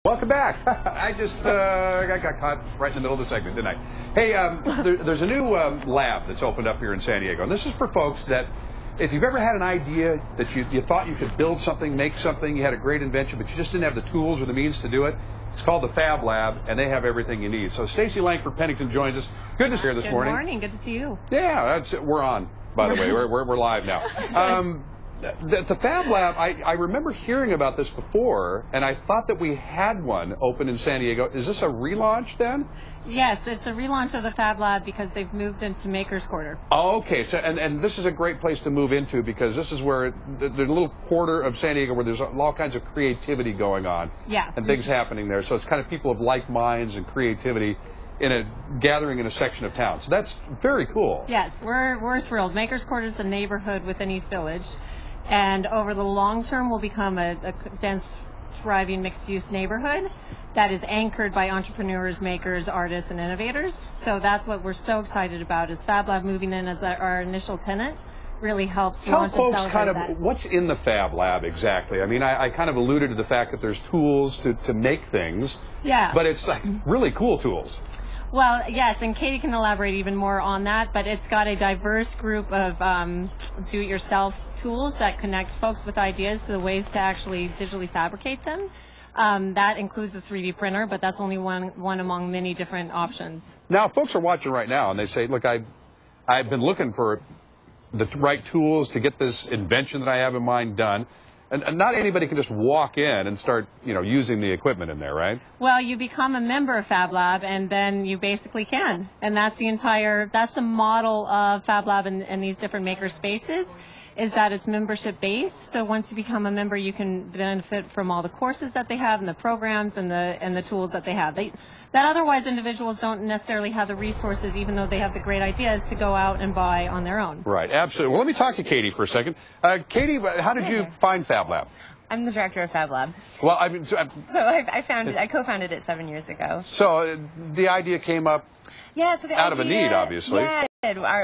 Welcome back. I got caught right in the middle of the segment, didn't I? Hey, there's a new lab that's opened up here in San Diego, and this is for folks that, if you've ever had an idea that you thought you could build something, make something, you had a great invention, but you just didn't have the tools or the means to do it, it's called the Fab Lab, and they have everything you need. So Stacy Langford-Pennington joins us. Good to see you this morning. Good morning. Good to see you. Yeah, we're on, by the way. We're live now. The Fab Lab, I remember hearing about this before, and I thought that we had one open in San Diego. Is this a relaunch then? Yes, it's a relaunch of the Fab Lab because they've moved into Maker's Quarter. Oh, okay. So, and this is a great place to move into because this is where there's a little quarter of San Diego where there's all kinds of creativity going on. Yeah. And things happening there. So it's kind of people of like minds and creativity in a gathering in a section of town. So that's very cool. Yes, we're thrilled. Maker's Quarter is a neighborhood within East Village. And over the long term will become a dense, thriving, mixed-use neighborhood that is anchored by entrepreneurs, makers, artists, and innovators. So that's what we're so excited about, is Fab Lab moving in as our initial tenant really helps launch and celebrate that. Tell folks kind of what's in the Fab Lab exactly. I mean, I kind of alluded to the fact that there's tools to make things. Yeah. But it's like really cool tools. Well, yes, and Katie can elaborate even more on that, but it's got a diverse group of do-it-yourself tools that connect folks with ideas to the ways to actually digitally fabricate them. That includes the 3D printer, but that's only one among many different options. Now, folks are watching right now, and they say, look, I've been looking for the right tools to get this invention that I have in mind done. And not anybody can just walk in and start, using the equipment in there, right? Well, you become a member of Fab Lab, and then you basically can. And that's the model of Fab Lab and these different maker spaces, is that it's membership based. So once you become a member, you can benefit from all the courses that they have and the programs and the tools that they have. That otherwise individuals don't necessarily have the resources, even though they have the great ideas, to go out and buy on their own. Right, absolutely. Well, let me talk to Katie for a second. Katie, how did you find Fab Lab? I'm the director of Fab Lab. Well, I mean, I co-founded it 7 years ago. So the idea came up out of a need, obviously. Yeah.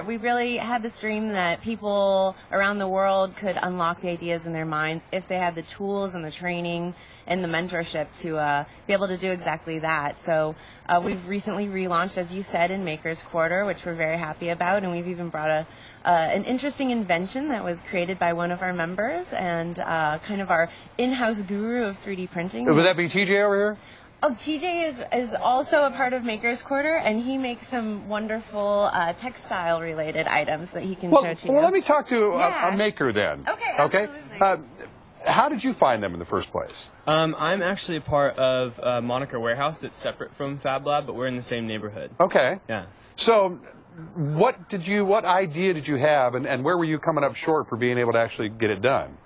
We really had this dream that people around the world could unlock the ideas in their minds if they had the tools and the training and the mentorship to be able to do exactly that. So we've recently relaunched, as you said, in Maker's Quarter, which we're very happy about, and we've even brought an interesting invention that was created by one of our members and kind of our in-house guru of 3D printing. Would that be TJ over here? Oh, TJ is also a part of Maker's Quarter, and he makes some wonderful textile-related items that he can show to you. Well, let me talk to a maker then. Okay, absolutely. How did you find them in the first place? I'm actually a part of Moniker Warehouse that's separate from Fab Lab, but we're in the same neighborhood. Okay. Yeah. So what idea did you have, and where were you coming up short for being able to actually get it done?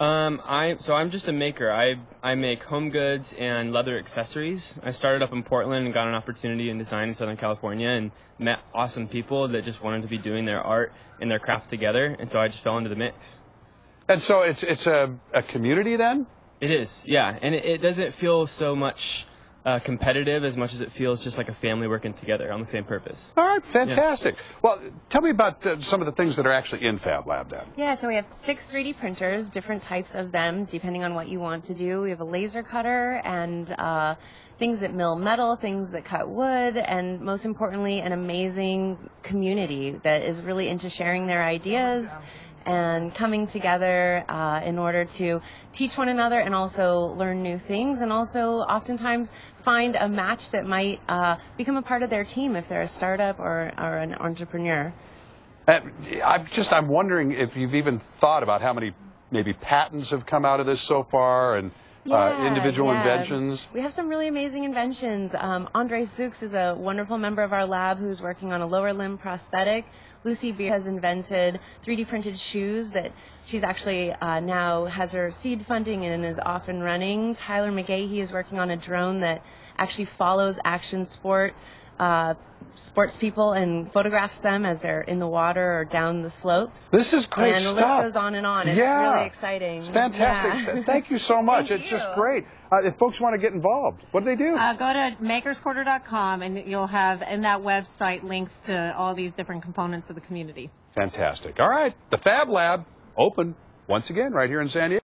I'm just a maker. I make home goods and leather accessories. I started up in Portland and got an opportunity in design in Southern California and met awesome people that just wanted to be doing their art and their craft together, and so I just fell into the mix. And so it's a community then? It is, yeah, and it doesn't feel so much competitive as much as it feels just like a family working together on the same purpose. All right, fantastic. Yeah. Well, tell me about some of the things that are actually in Fab Lab then. Yeah, so we have 6 3D printers, different types of them, depending on what you want to do. We have a laser cutter and things that mill metal, things that cut wood, and most importantly, an amazing community that is really into sharing their ideas and coming together in order to teach one another and also learn new things, and also oftentimes find a match that might become a part of their team if they're a startup or an entrepreneur. I'm wondering if you've even thought about how many maybe patents have come out of this so far, and individual inventions. We have some really amazing inventions. Andre Zooks is a wonderful member of our lab who's working on a lower limb prosthetic. Lucy Beer has invented 3D printed shoes that she's actually now has her seed funding and is off and running. Tyler McGahee is working on a drone that actually follows action sports people and photographs them as they're in the water or down the slopes. This is great stuff. And the list goes on and on. It's really exciting. It's fantastic. Yeah. Thank you so much. It's just great. If folks want to get involved, what do they do? Go to makersquarter.com, and you'll have in that website links to all these different components of the community. Fantastic. All right. The Fab Lab open once again right here in San Diego.